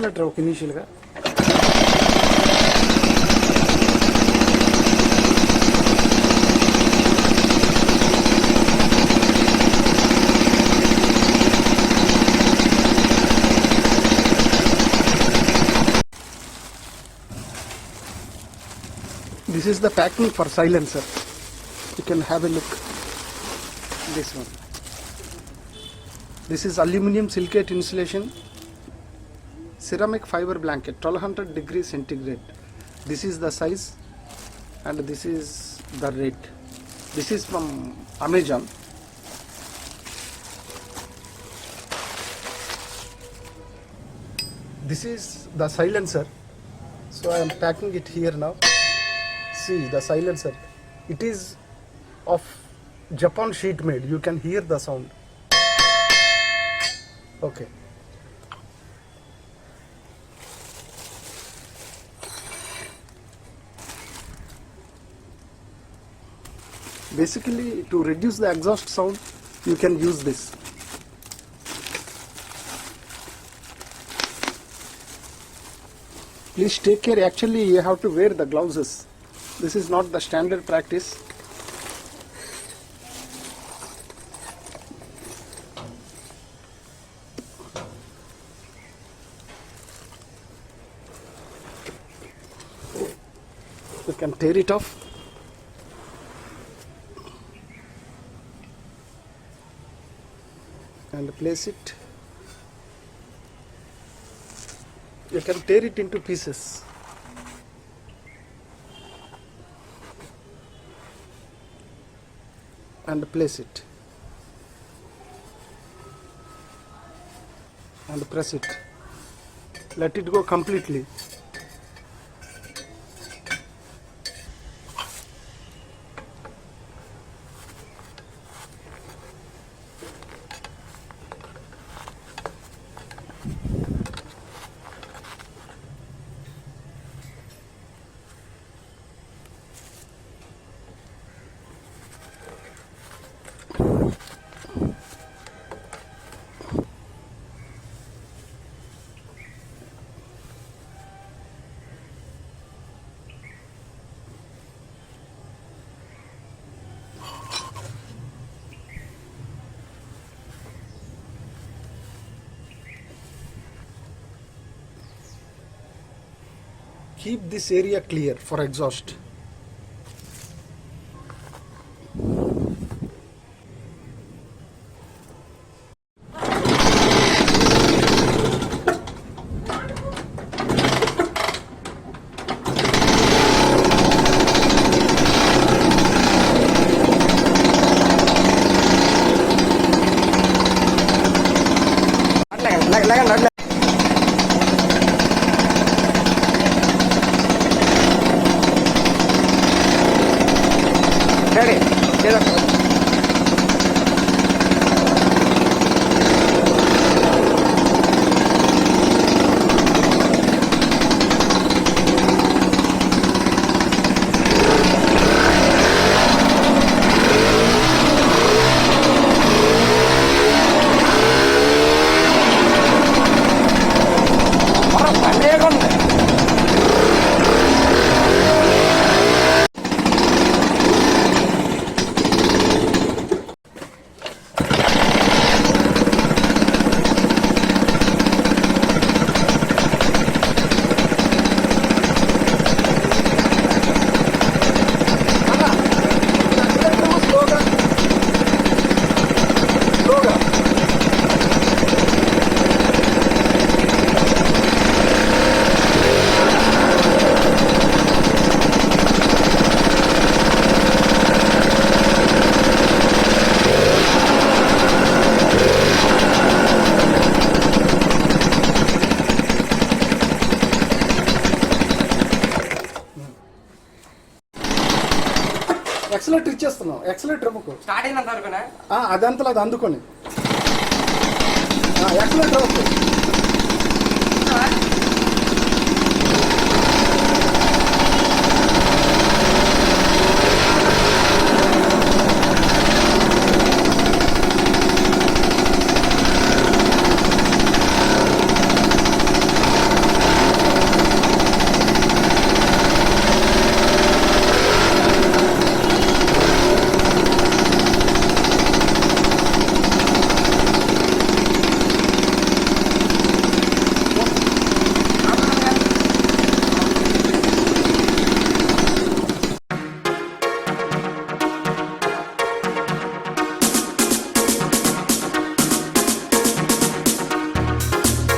Accelerator ఒక ఇనీషియల్గా. This is the packing for silencer. You can have a look. This one. This is aluminum silicate insulation ceramic fiber blanket, 1200 degrees centigrade. This is the size and this is the rate. This is from Amazon. This is the silencer. So I am packing it here now. See the silencer. It is of Japan sheet made. You can hear the sound. Okay. Basically, to reduce the exhaust sound, you can use this. Please take care. Actually, you have to wear the gloves. This is not the standard practice. You can tear it off. And place it. You can tear it into pieces. And place it. And press it. Let it go completely. Keep this area clear for exhaust. Ready? Accelerator ఇచ్చేస్తున్నాం. Accelerator ఇవ్వకు. Start అయినంత వరకు అదంతలో అది అందుకొని accelerator ఇవ్వకు.